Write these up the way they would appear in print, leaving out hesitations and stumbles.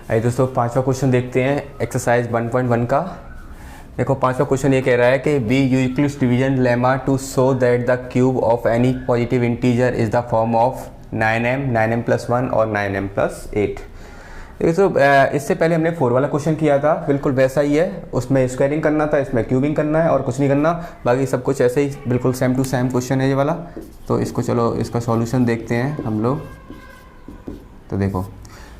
आइए दोस्तों, पांचवा क्वेश्चन देखते हैं एक्सरसाइज 1.1 का। देखो पांचवा क्वेश्चन ये कह रहा है कि by Euclid's division lemma to show that the cube of any positive integer is the form of 9m, 9m+1 और 9m+8। देखो इससे पहले हमने 4 वाला क्वेश्चन किया था, बिल्कुल वैसा ही है। उसमें स्क्वायरिंग करना था, इसमें क्यूबिंग करना है और कुछ नहीं करना, बाकी सब कुछ ऐसे ही बिल्कुल सेम टू सेम क्वेश्चन है ये वाला। तो इसको चलो इसका सॉल्यूशन देखते हैं हम लोग। तो देखो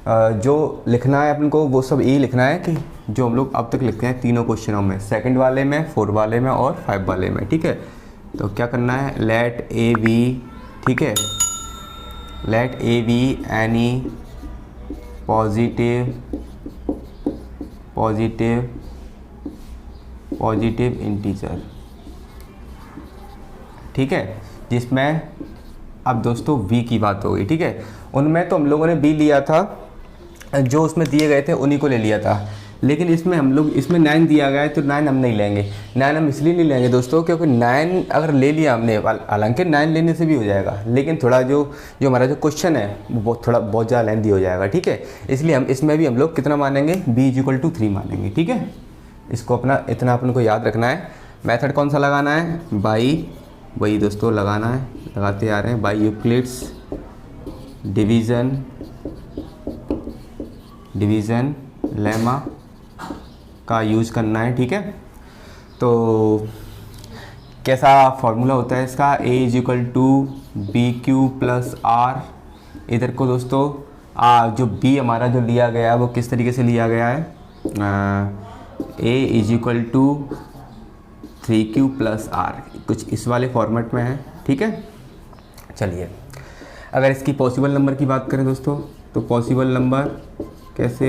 जो लिखना है अपन को वो सब यही लिखना है कि जो हम लोग अब तक लिखते हैं तीनों क्वेश्चनों में, सेकंड वाले में, 4 वाले में और 5 वाले में। ठीक है, तो क्या करना है, लेट ए बी, ठीक है, let a be any positive integer. ठीक है, जिसमें अब दोस्तों v की बात हो गई। ठीक है, उनमें तो हम लोगों ने b लिया था, जो उसमें दिए गए थे उन्हीं को ले लिया था, लेकिन इसमें हम लोग इसमें 9 दिया गया है तो 9 हम नहीं लेंगे। 9 हम इसलिए नहीं लेंगे दोस्तों क्योंकि 9 अगर ले लिया हमने, हालांकि 9 लेने से भी हो जाएगा, लेकिन थोड़ा जो हमारा जो क्वेश्चन है वो बहुत ज़्यादा लेंथी हो जाएगा। ठीक है, इसलिए हम इसमें भी हम लोग कितना मानेंगे, b = 3 मानेंगे। ठीक है, इसको अपना इतना अपन को याद रखना है। मेथड कौन सा लगाना है, बाई, वही दोस्तों लगाना है, लगाते आ रहे हैं, बाई यूक्लिड्स डिवीज़न लेमा का यूज़ करना है। ठीक है, तो कैसा फॉर्मूला होता है इसका, a = bq+r। इधर को दोस्तों जो b हमारा जो लिया गया है वो किस तरीके से लिया गया है, a = 3q+r, कुछ इस वाले फॉर्मेट में है। ठीक है, चलिए अगर इसकी पॉसिबल नंबर की बात करें दोस्तों, तो पॉसिबल नंबर कैसे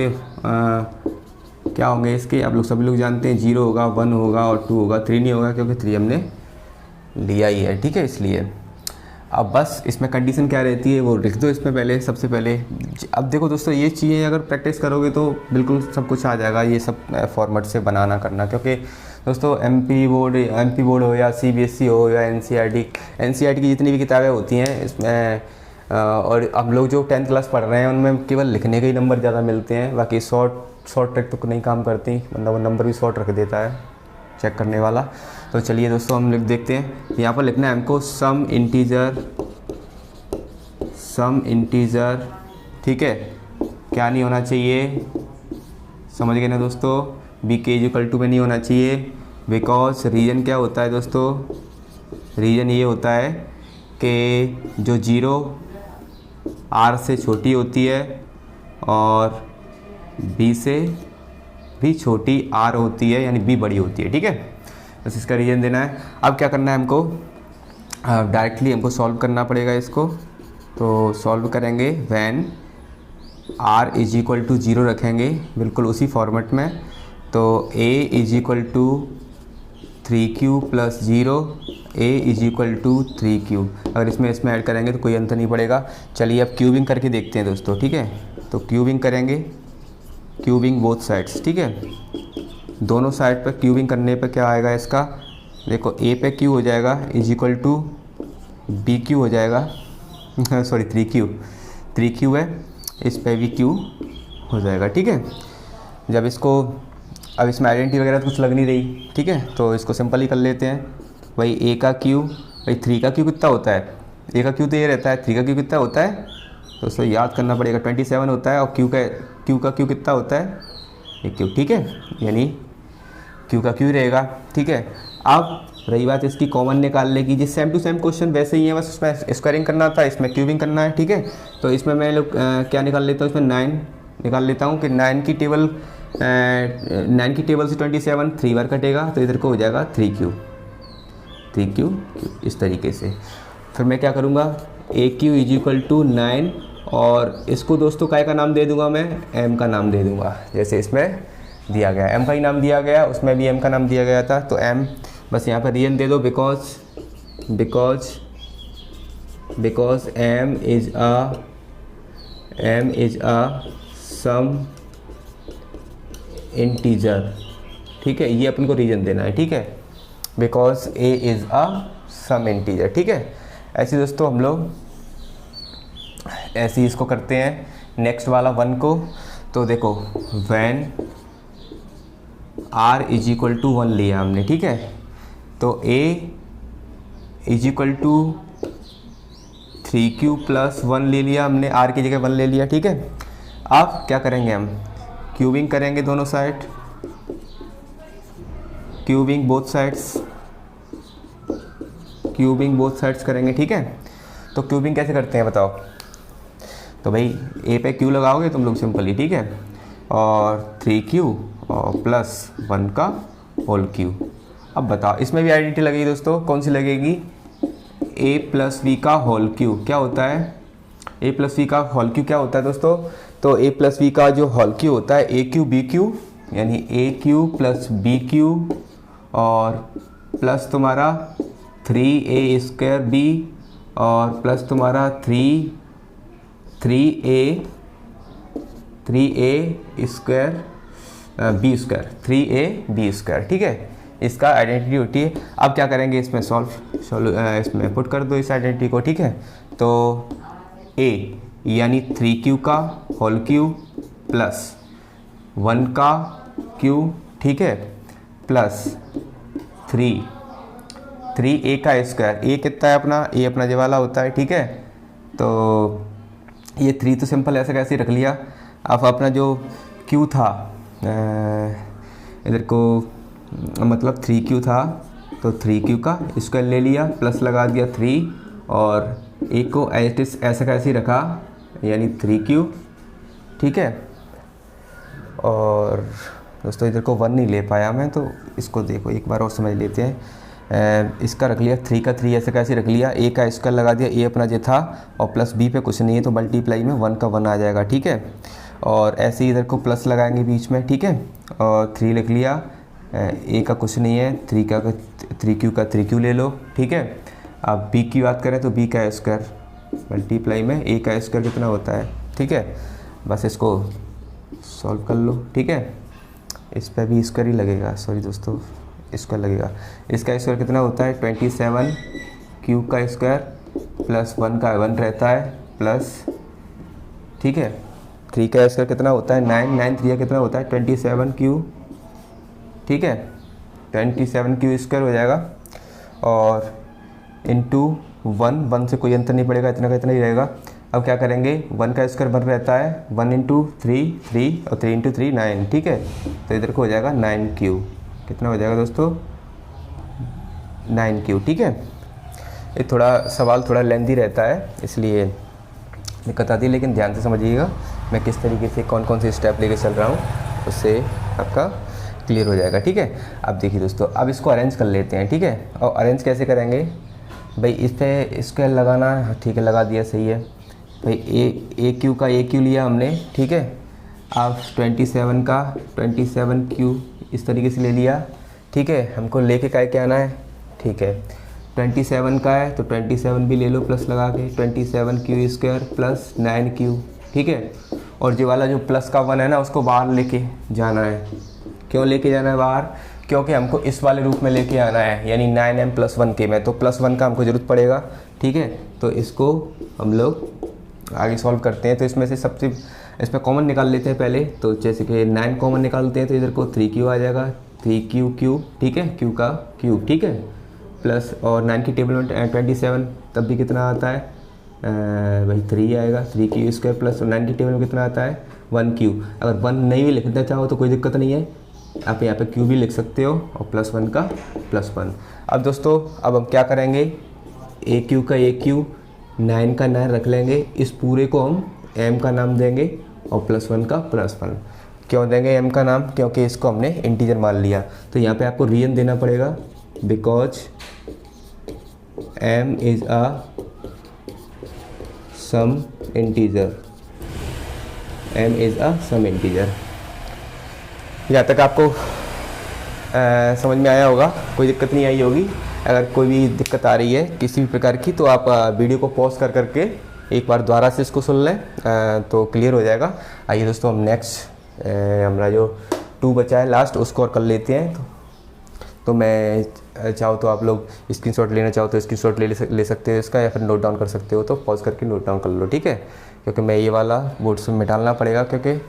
क्या होंगे इसके, आप लोग सभी लोग जानते हैं, 0 होगा, 1 होगा और 2 होगा। 3 नहीं होगा क्योंकि 3 हमने लिया ही है। ठीक है, इसलिए अब बस इसमें कंडीशन क्या रहती है वो लिख दो इसमें पहले, सबसे पहले। अब देखो दोस्तों, ये चीज़ें अगर प्रैक्टिस करोगे तो बिल्कुल सब कुछ आ जाएगा, ये सब फॉर्मेट से बनाना करना। क्योंकि दोस्तों एमपी बोर्ड हो या CBSE हो या NCERT की जितनी भी किताबें होती हैं इसमें, और हम लोग जो 10th क्लास पढ़ रहे हैं उनमें केवल लिखने के ही नंबर ज़्यादा मिलते हैं, बाकी शॉर्ट ट्रिक तो नहीं काम करती, मतलब वो नंबर भी शॉर्ट रख देता है चेक करने वाला। तो चलिए दोस्तों हम लिख देखते हैं। यहाँ पर लिखना है हमको सम इंटीजर। ठीक है, क्या नहीं होना चाहिए, समझ गए ना दोस्तों, bk = में नहीं होना चाहिए, बिकॉज रीज़न क्या होता है दोस्तों, रीज़न ये होता है कि जो 0 r से छोटी होती है और b से भी छोटी r होती है, यानी b बड़ी होती है। ठीक है, बस इसका रीज़न देना है। अब क्या करना है हमको, डायरेक्टली हमको सॉल्व करना पड़ेगा इसको। तो सॉल्व करेंगे व्हेन r = 0 रखेंगे, बिल्कुल उसी फॉर्मेट में। तो a = 3q+0, a = 3q। अगर इसमें ऐड करेंगे तो कोई अंतर नहीं पड़ेगा। चलिए अब क्यूबिंग करके देखते हैं दोस्तों। ठीक है, तो क्यूबिंग करेंगे, क्यूबिंग बोथ साइड्स। ठीक है, दोनों साइड पर क्यूबिंग करने पर क्या आएगा इसका, देखो a पे q हो जाएगा = bq हो जाएगा, सॉरी 3q है, इस पे भी q हो जाएगा। ठीक है, जब इसको अब इसमें आइडेंटिटी वगैरह तो कुछ लग नहीं रही। ठीक है, तो इसको सिंपल ही कर लेते हैं। भाई a का q, भाई 3 का q कितना होता है, a का q तो ये रहता है, 3 का q कितना होता है दोस्तों, याद करना पड़ेगा, 27 होता है। और q का q कितना होता है, ये q। ठीक है, यानी q का q रहेगा। ठीक है, अब रही बात इसकी कॉमन निकालने की, जिस सेम टू सेम क्वेश्चन वैसे ही है, बस उसमें स्क्वायरिंग करना था, इसमें क्यूबिंग करना है। ठीक है, तो इसमें मैं लोग क्या निकाल लेता हूँ, इसमें 9 निकाल लेता हूँ कि 9 की टेबल से 27 3 बार कटेगा, तो इधर को हो जाएगा 3q, इस तरीके से। फिर मैं क्या करूँगा, aq = 9, और इसको दोस्तों काय का नाम दे दूँगा, मैं m का नाम दे दूँगा, जैसे इसमें दिया गया m का ही नाम दिया गया, उसमें भी m का नाम दिया गया था। तो m बस यहाँ पर रीजन दे दो, because m is a some integer. ठीक है, ये अपन को रीजन देना है। ठीक है, because a is a some integer. ठीक है, ऐसे दोस्तों हम लोग ऐसे ही इसको करते हैं नेक्स्ट वाला 1 को। तो देखो when r is equal to 1 लिया हमने, ठीक है। तो a is equal to 3q plus 1 ले लिया हमने, r की जगह 1 ले लिया, ठीक है। अब क्या करेंगे हम, क्यूबिंग करेंगे दोनों side, cubing both sides, cubing both sides करेंगे, ठीक है। तो क्यूबिंग कैसे करते हैं बताओ। तो भाई ए पे क्यू लगाओगे तुम लोग सिंपली, ठीक है, और 3q और प्लस 1 का होल क्यू। अब बताओ इसमें भी आइडेंटिटी लगेगी दोस्तों, कौन सी लगेगी, a प्लस वी का होल क्यू क्या होता है, a प्लस वी का होल क्यू क्या होता है दोस्तों। तो a प्लस वी का जो होल क्यू होता है ए क्यू बी क्यू, यानी ए क्यू प्लस बी क्यू और प्लस तुम्हारा 3a² b और प्लस तुम्हारा 3a² b², ठीक है। इसका आइडेंटिटी होती है। अब क्या करेंगे, इसमें इसमें पुट कर दो इस आइडेंटिटी को, ठीक है। तो a यानी 3q का होल क्यू प्लस 1 का क्यू, ठीक है, प्लस 3a का स्क्वायर, a कितना है अपना, a अपना ये वाला होता है, ठीक है। तो ये 3 तो सिंपल ऐसे कैसे रख लिया। अब अपना जो q था इधर को मतलब 3q था, तो 3q का स्क्वायर ले लिया, प्लस लगा दिया 3 और a को ऐसा कैसे रखा, यानी 3q, ठीक है। और दोस्तों इधर को 1 नहीं ले पाया मैं, तो इसको देखो एक बार और समझ लेते हैं। इसका रख लिया 3 का 3 ऐसे कैसे रख लिया, a का स्क्वायर लगा दिया, a अपना जो था और प्लस b पे कुछ नहीं है तो मल्टीप्लाई में 1 का 1 आ जाएगा, ठीक है। और ऐसे ही इधर को प्लस लगाएंगे बीच में, ठीक है, और 3 लिख लिया, a का कुछ नहीं है, 3q का 3q ले लो, ठीक है। अब b की बात करें तो b का स्क्वायर मल्टीप्लाई में a का स्क्वायर कितना होता है, ठीक है। बस इसको सॉल्व कर लो, ठीक है। इस पर भी स्क्वायर ही लगेगा, सॉरी दोस्तों स्क्वायर लगेगा। इसका स्क्वायर कितना होता है 27, q का स्क्वायर प्लस 1 का 1 रहता है प्लस, ठीक है, 3 का स्क्वायर कितना होता है 9, 9 3 कितना होता है 27q, ठीक है, 27q स्क्वायर हो जाएगा। और इंटू 1 से कोई अंतर नहीं पड़ेगा, इतना का इतना ही रहेगा। अब क्या करेंगे, 1 का स्क्वायर 1 रहता है, 1 इंटू 3 3 और 3 इंटू 3 9, ठीक है। तो इधर को हो जाएगा 9q, कितना हो जाएगा दोस्तों 9q, ठीक है। ये थोड़ा सवाल थोड़ा लेंदी रहता है इसलिए दिक्कत आती है, लेकिन ध्यान से समझिएगा मैं किस तरीके से कौन कौन से स्टेप लेके चल रहा हूँ, उससे आपका क्लियर हो जाएगा, ठीक है। अब देखिए दोस्तों, अब इसको अरेंज कर लेते हैं, ठीक है। और अरेंज कैसे करेंगे भाई, इस पर स्क्वायर लगाना, ठीक है, लगा दिया, सही है भाई। ए क्यू का ए क्यू लिया हमने, ठीक है। अब 27 का 27q इस तरीके से ले लिया, ठीक है। हमको लेके क्या आना है, ठीक है, 27 का है तो 27 भी ले लो प्लस लगा के, 27q स्क्वायर प्लस 9q, ठीक है। और जो वाला जो प्लस का 1 है ना उसको बाहर लेके जाना है। क्यों लेके जाना है बाहर, क्योंकि हमको इस वाले रूप में लेके आना है, यानी 9m प्लस 1 के में, तो प्लस 1 का हमको ज़रूरत पड़ेगा, ठीक है। तो इसको हम लोग आगे सॉल्व करते हैं। तो इसमें से सबसे इस पर कॉमन निकाल लेते हैं पहले, तो जैसे कि 9 कॉमन निकालते हैं तो इधर को 3q आ जाएगा, 3q, ठीक है, q का क्यूब, ठीक है, प्लस और 9 की टेबल में 27 तब भी कितना आता है भाई 3 आएगा, 3q स्क्वायर प्लस 9 की टेबल में कितना आता है 1q। अगर 1 नहीं भी लिखना चाहो तो कोई दिक्कत नहीं है, आप यहाँ पे q भी लिख सकते हो और प्लस 1 का प्लस 1। अब दोस्तों अब हम क्या करेंगे, ए क्यू का ए क्यू 9 का 9 रख लेंगे, इस पूरे को हम m का नाम देंगे और प्लस 1 का प्लस 1। क्यों देंगे m का नाम, क्योंकि इसको हमने इंटीजर मान लिया। तो यहाँ पे आपको रीजन देना पड़ेगा, because m is a some integer, m is a some integer. यहाँ तक आपको समझ में आया होगा, कोई दिक्कत नहीं आई होगी। अगर कोई भी दिक्कत आ रही है किसी भी प्रकार की तो आप वीडियो को पॉज कर करके एक बार दोबारा से इसको सुन लें तो क्लियर हो जाएगा। आइए दोस्तों हम नेक्स्ट हमारा जो 2 बचा है लास्ट उसको और कर लेते हैं। तो मैं चाहो तो आप लोग स्क्रीनशॉट लेना चाहो तो स्क्रीनशॉट ले सकते हो इसका, या फिर नोट डाउन कर सकते हो, तो पॉज करके नोट डाउन कर लो, ठीक है। क्योंकि मैं ये वाला बोर्ड से में डालना पड़ेगा, क्योंकि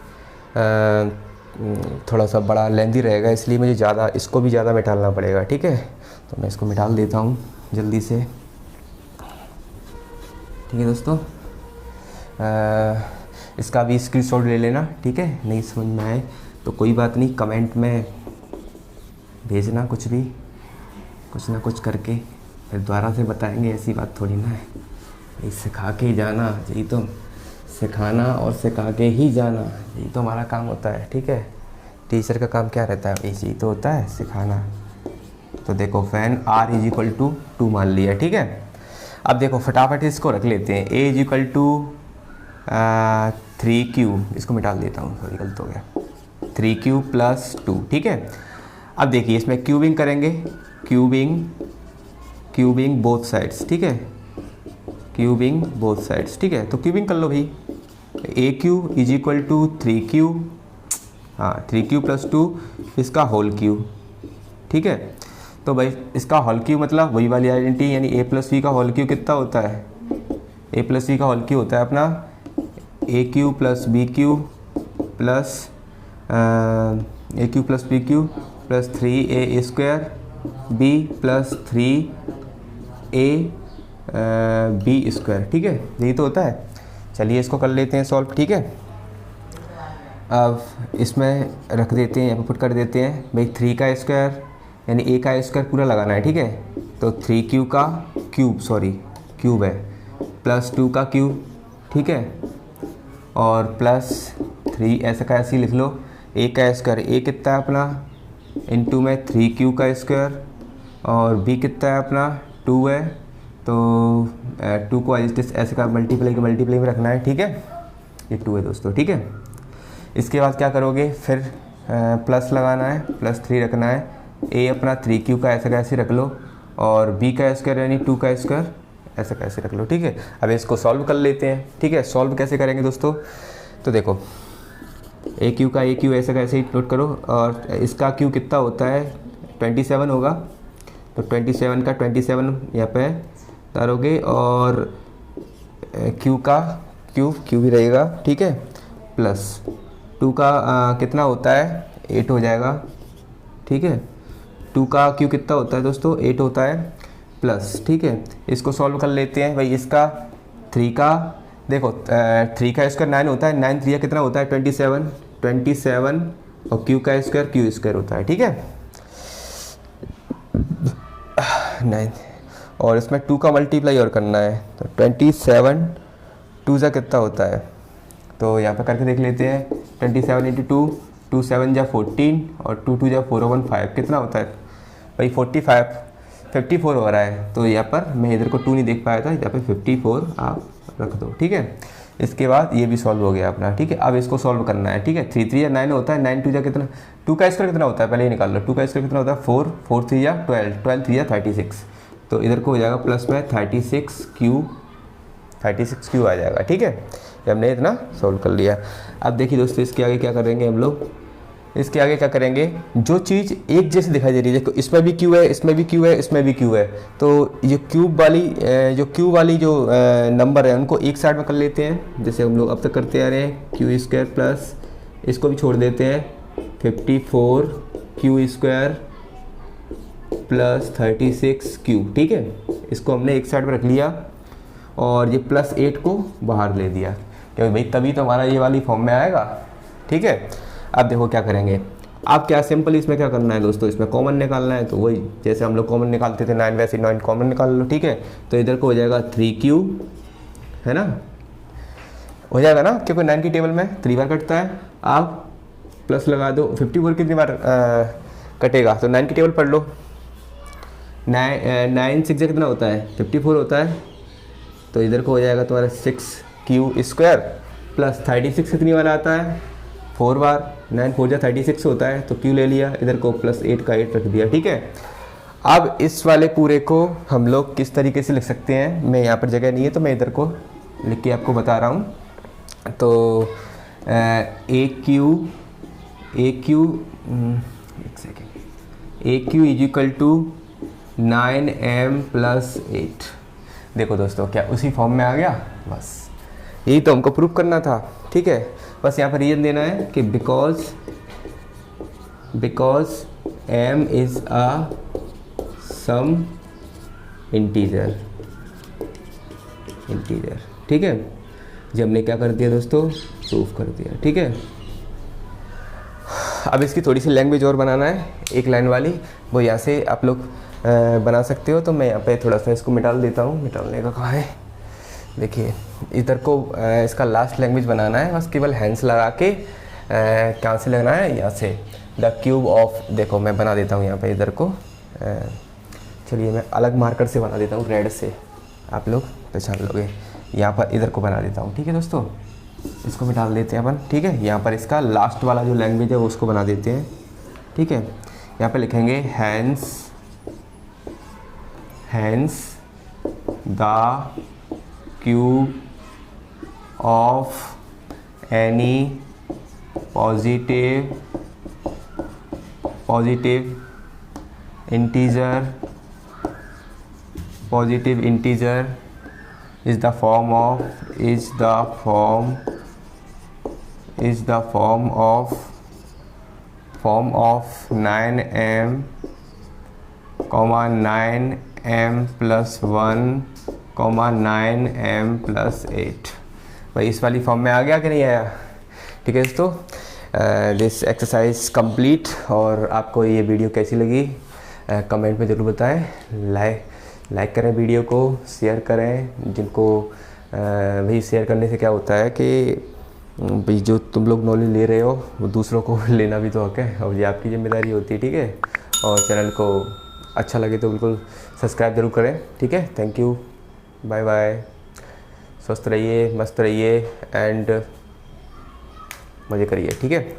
थोड़ा सा बड़ा लेंदी रहेगा, इसलिए मुझे ज़्यादा इसको भी ज़्यादा मिटालना पड़ेगा। ठीक है, तो मैं इसको मिटाल देता हूँ जल्दी से। ठीक है दोस्तों, इसका भी स्क्रीनशॉट ले लेना। ठीक है, नहीं समझ में आए तो कोई बात नहीं, कमेंट में भेजना, कुछ ना कुछ करके फिर दोबारा से बताएंगे, ऐसी बात थोड़ी ना है। यही सिखा के ही जाना, यही तो सिखाना और सिखा के ही जाना, यही तो हमारा काम होता है। ठीक है, टीचर का काम क्या रहता है, यही तो होता है, सिखाना। तो देखो फैन R = 2 मान लिया। ठीक है, अब देखो फटाफट इसको रख लेते हैं। A = 3Q, इसको मिटा देता हूँ, सॉरी गलत हो गया, 3Q + 2। ठीक है, अब देखिए इसमें क्यूबिंग करेंगे, क्यूबिंग बोथ साइड्स। ठीक है, क्यूबिंग बोथ साइड्स। ठीक है, तो क्यूबिंग कर लो भाई। AQ = 3Q, हाँ 3Q + 2, इसका होल क्यूब। ठीक है, तो भाई इसका होल क्यूब मतलब वही वाली आइडेंटिटी, यानी A + B का होल क्यूब कितना होता है, A + B का होल क्यूब होता है अपना AQ + BQ plus AQ + BQ plus 3A² B plus 3AB²। ठीक है, यही तो होता है। चलिए इसको कर लेते हैं सॉल्व। ठीक है, अब इसमें रख देते हैं, यहाँ पर पुट कर देते हैं भाई 3 का स्क्वायर यानी A का स्क्वायर पूरा लगाना है। ठीक है, तो 3Q का क्यूब है प्लस 2 का क्यूब। ठीक है, और प्लस 3 ऐसा का ऐसे ही लिख लो। A का स्क्वायर, A कितना है अपना, इनटू में 3Q का स्क्वायर, और B कितना है अपना 2 है, तो 2 को ऐसे का मल्टीप्लाई में रखना है। ठीक है, ये 2 है दोस्तों। ठीक है, इसके बाद क्या करोगे, फिर प्लस लगाना है, +3 रखना है। A अपना 3Q का ऐसा कैसे रख लो, और B का स्क्वायर यानी 2 का स्क्वायर ऐसा कैसे रख लो। ठीक है, अब इसको सॉल्व कर लेते हैं। ठीक है, सॉल्व कैसे करेंगे दोस्तों, तो देखो AQ का AQ ऐसा कैसे ही नोट करो, और इसका Q कितना होता है 27 होगा, तो 27 का 27 यहाँ पे डालोगे, और Q का Q भी रहेगा। ठीक है, प्लस 2 का कितना होता है 8 हो जाएगा। ठीक है, 2 का Q कितना होता है दोस्तों 8 होता है, प्लस। ठीक है, इसको सॉल्व कर लेते हैं भाई। इसका 3 का देखो 3 का स्क्वायर 9 होता है, 9 3 कितना होता है 27, और Q का स्क्वायर Q² होता है। ठीक है, 9, और इसमें 2 का मल्टीप्लाई और करना है, तो 27 2 जा कितना होता है, तो यहाँ पे करके देख लेते हैं। 27 × 2, 2 7 जा 14, और 2 2 जा 4 1 5 कितना होता है भाई 54 हो रहा है। तो यहाँ पर मैं इधर को 2 नहीं देख पाया था, यहाँ पे 54 आप रख दो। ठीक है, इसके बाद ये भी सॉल्व हो गया अपना। ठीक है, अब इसको सॉल्व करना है। ठीक है, 3 3 या 9 होता है, 9 2 जा कितना, 2 का स्क्वायर कितना होता है पहले ही निकाल लो। 2 का स्क्वायर कितना होता है 4, 4 3 या 12, 12 3 या 36, तो इधर को हो जाएगा प्लस में 36Q आ जाएगा। ठीक है, हमने इतना सॉल्व कर लिया। अब देखिए दोस्तों, इसके आगे क्या करेंगे हम लोग, इसके आगे क्या करेंगे, जो चीज़ एक जैसी दिखाई दे रही है, देखो इसमें भी Q है, इसमें भी Q है, इसमें भी Q है, तो ये क्यूब वाली जो नंबर है उनको एक साइड में कर लेते हैं, जैसे हम लोग अब तक करते आ रहे हैं। Q² प्लस इसको भी छोड़ देते हैं, 54Q² प्लस 36Q। ठीक है, इसको हमने एक साइड में रख लिया, और ये +8 को बाहर ले दिया, क्योंकि भाई तभी तो हमारा ये वाली फॉर्म में आएगा। ठीक है, अब देखो क्या करेंगे, आप क्या सिंपल इसमें क्या करना है दोस्तों, इसमें कॉमन निकालना है, तो वही जैसे हम लोग कॉमन निकालते थे 9, वैसे 9 कॉमन निकाल लो। ठीक है, तो इधर को हो जाएगा 3Q, है ना, हो जाएगा ना, क्योंकि 9 की टेबल में 3 बार कटता है। आप प्लस लगा दो, 54 कितनी बार कटेगा, तो 9 की टेबल पढ़ लो। 9 6 कितना होता है 54 होता है, तो इधर को हो जाएगा तुम्हारा 6Q² प्लस 36 कितनी बार आता है 4 बार, 9 4 जा 36 होता है, तो Q ले लिया, इधर को +8 का 8 रख दिया। ठीक है, अब इस वाले पूरे को हम लोग किस तरीके से लिख सकते हैं, मैं यहाँ पर जगह नहीं है तो मैं इधर को लिख के आपको बता रहा हूँ। तो AQ = 9m + 8। देखो दोस्तों, क्या उसी फॉर्म में आ गया, बस यही तो हमको प्रूफ करना था, ठीक है। बस यहाँ पर रीजन देना है कि because m is a some integer, ठीक है। जी हमने क्या कर दिया दोस्तों, प्रूफ कर दिया, ठीक है। अब इसकी थोड़ी सी लैंग्वेज और बनाना है, एक लाइन वाली, वो यहाँ से आप लोग बना सकते हो। तो मैं यहाँ पे थोड़ा सा इसको मिटाल देता हूँ, मिटालने का कहाँ है, देखिए इधर को इसका लास्ट लैंग्वेज बनाना है, बस केवल हैंड्स लगा के कहाँ से लगाना है, यहाँ से द क्यूब ऑफ, देखो मैं बना देता हूँ यहाँ पे इधर को, चलिए मैं अलग मार्कर से बना देता हूँ, रेड से, आप लोग पहचान लोगे। यहाँ पर इधर को बना देता हूँ, ठीक है दोस्तों। इसको भी डाल देते हैं अपन, ठीक है। यहाँ पर इसका लास्ट वाला जो लैंग्वेज है वो उसको बना देते हैं, ठीक है। यहाँ पे लिखेंगे hence the cube of any positive integer is the form of 9m, 9m plus 1, 9m plus 8। भाई इस वाली फॉर्म में आ गया कि नहीं आया, ठीक है दोस्तों। This exercise complete. और आपको ये वीडियो कैसी लगी कमेंट में ज़रूर बताएं, लाइक करें वीडियो को, शेयर करें। जिनको भाई शेयर करने से क्या होता है कि भाई जो तुम लोग नॉलेज ले रहे हो वो दूसरों को लेना भी तो हक है, और ये आपकी जिम्मेदारी होती है, ठीक है। और चैनल को अच्छा लगे तो बिल्कुल सब्सक्राइब जरूर करें, ठीक है। थैंक यू, बाय बाय, स्वस्थ रहिए, मस्त रहिए एंड मज़े करिए, ठीक है।